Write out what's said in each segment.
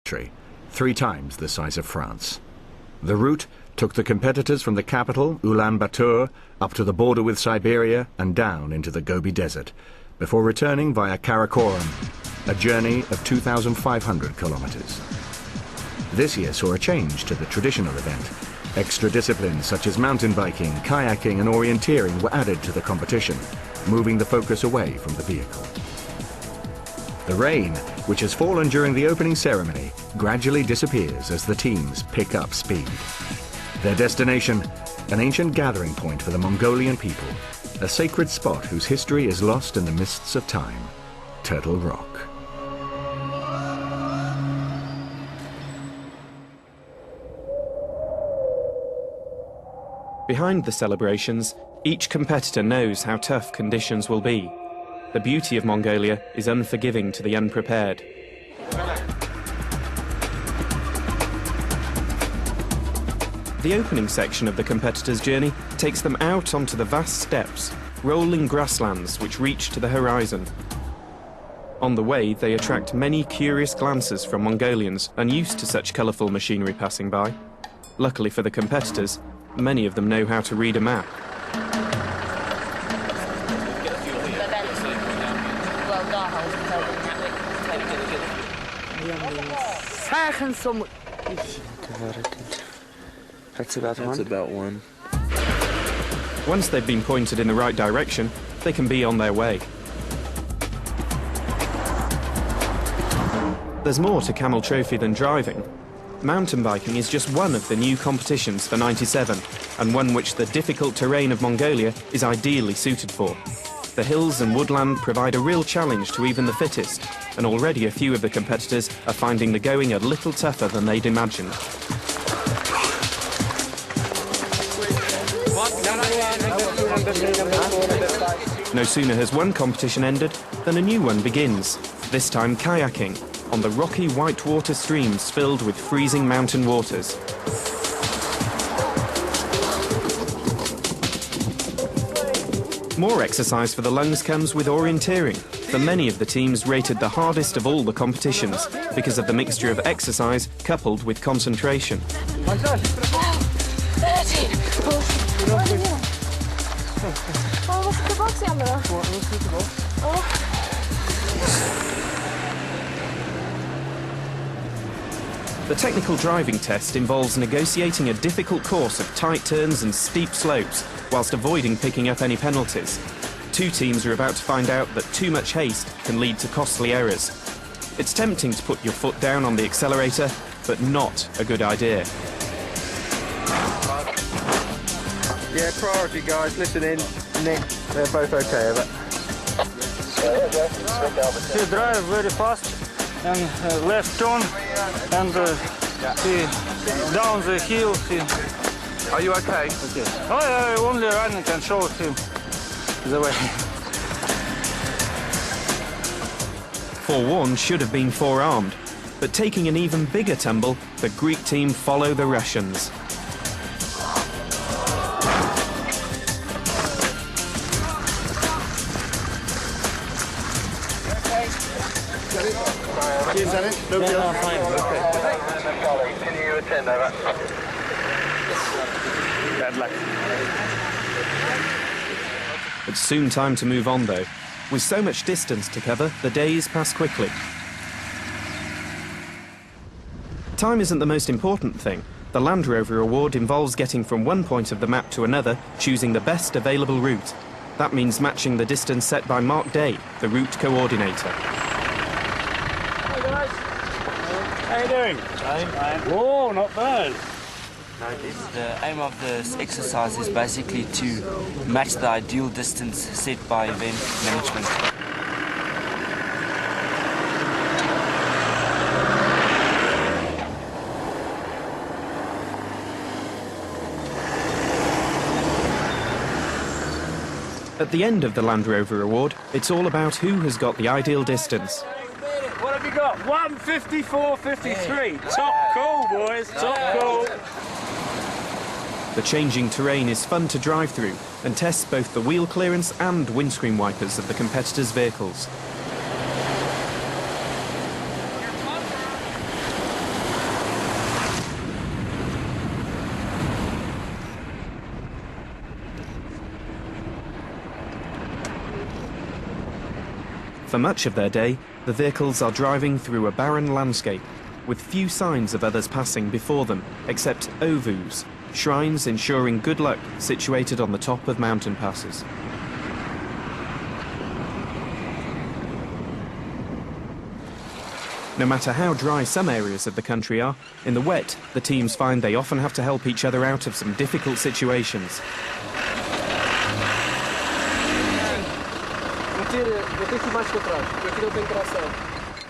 country, 3 times the size of France. The route took the competitors from the capital, Ulaanbaatar, up to the border with Siberia and down into the Gobi Desert, before returning via Karakoram, a journey of 2,500 kilometers. This year saw a change to the traditional event. Extra disciplines such as mountain biking, kayaking and orienteering were added to the competition, moving the focus away from the vehicle. The rain, which has fallen during the opening ceremony, gradually disappears as the teams pick up speed. Their destination, an ancient gathering point for the Mongolian people, a sacred spot whose history is lost in the mists of time, Turtle Rock. Behind the celebrations, each competitor knows how tough conditions will be. The beauty of Mongolia is unforgiving to the unprepared. The opening section of the competitors' journey takes them out onto the vast steppes, rolling grasslands which reach to the horizon. On the way, they attract many curious glances from Mongolians unused to such colourful machinery passing by. Luckily for the competitors, many of them know how to read a map. That's about one. Once they've been pointed in the right direction, they can be on their way. There's more to Camel Trophy than driving. Mountain biking is just one of the new competitions for '97, and one which the difficult terrain of Mongolia is ideally suited for. The hills and woodland provide a real challenge to even the fittest, and already a few of the competitors are finding the going a little tougher than they'd imagined. No sooner has one competition ended than a new one begins, this time kayaking, on the rocky whitewater streams filled with freezing mountain waters. More exercise for the lungs comes with orienteering, for many of the teams rated the hardest of all the competitions because of the mixture of exercise coupled with concentration. The technical driving test involves negotiating a difficult course of tight turns and steep slopes, whilst avoiding picking up any penalties. 2 teams are about to find out that too much haste can lead to costly errors. It's tempting to put your foot down on the accelerator, but not a good idea. Yeah, priority guys, listen in. Nick, they're both okay, over. He drive very fast and left turn and he down the hill. Are you okay? Okay. I only running and show him the way. Forewarned should have been forearmed, but taking an even bigger tumble, the Greek team follow the Russians. Is that it? No, no, fine. Okay. Can you attend over? Bad luck. It's soon time to move on though. With so much distance to cover, the days pass quickly. Time isn't the most important thing. The Land Rover Award involves getting from one point of the map to another, choosing the best available route. That means matching the distance set by Mark Day, the route coordinator. How you doing? Fine. Whoa, not bad. The aim of this exercise is basically to match the ideal distance set by event management. At the end of the Land Rover Award, it's all about who has got the ideal distance. What have you got? 1:54.53. Top cool, boys. Top cool. The changing terrain is fun to drive through and tests both the wheel clearance and windscreen wipers of the competitors' vehicles. For much of their day, the vehicles are driving through a barren landscape, with few signs of others passing before them, except ovus, shrines ensuring good luck situated on the top of mountain passes. No matter how dry some areas of the country are, in the wet, the teams find they often have to help each other out of some difficult situations.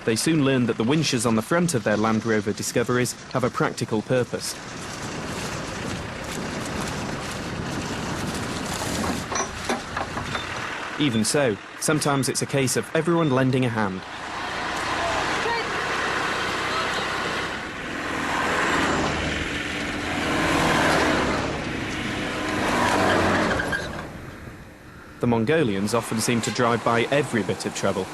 They soon learn that the winches on the front of their Land Rover Discoveries have a practical purpose. Even so, sometimes it's a case of everyone lending a hand. The Mongolians often seem to drive by every bit of trouble.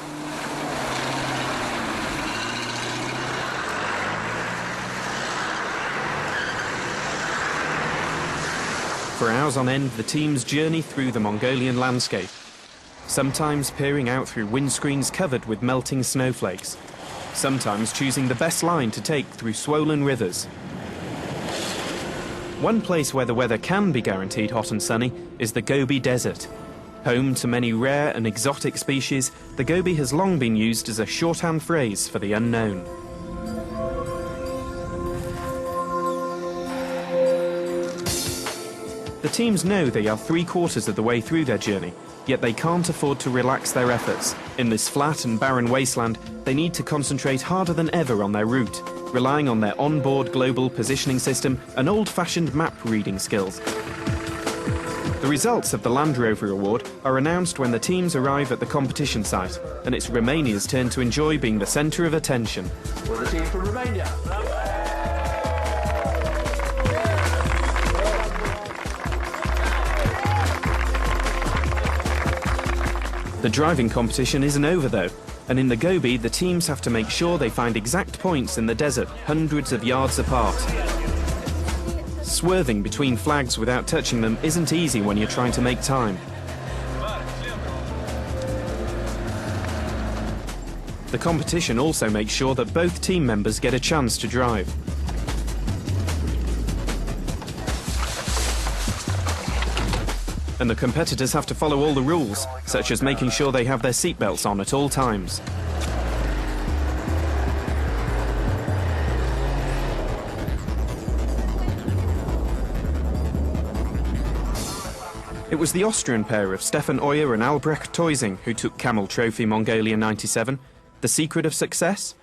For hours on end, the teams journey through the Mongolian landscape, sometimes peering out through windscreens covered with melting snowflakes, sometimes choosing the best line to take through swollen rivers. One place where the weather can be guaranteed hot and sunny is the Gobi Desert. Home to many rare and exotic species, the Gobi has long been used as a shorthand phrase for the unknown. The teams know they are 3/4 of the way through their journey, yet they can't afford to relax their efforts. In this flat and barren wasteland, they need to concentrate harder than ever on their route, relying on their onboard global positioning system and old-fashioned map reading skills. The results of the Land Rover Award are announced when the teams arrive at the competition site, and it's Romania's turn to enjoy being the centre of attention. Well, the team from Romania. The driving competition isn't over though, and in the Gobi the teams have to make sure they find exact points in the desert hundreds of yards apart. Swerving between flags without touching them isn't easy when you're trying to make time. The competition also makes sure that both team members get a chance to drive. And the competitors have to follow all the rules, such as making sure they have their seatbelts on at all times. It was the Austrian pair of Stefan Euer and Albrecht Teusing who took Camel Trophy Mongolia '97. The secret of success?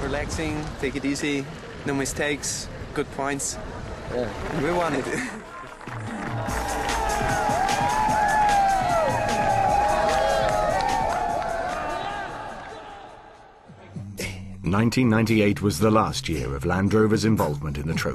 Relaxing, take it easy, no mistakes, good points. Yeah. We won it. 1998 was the last year of Land Rover's involvement in the trophy.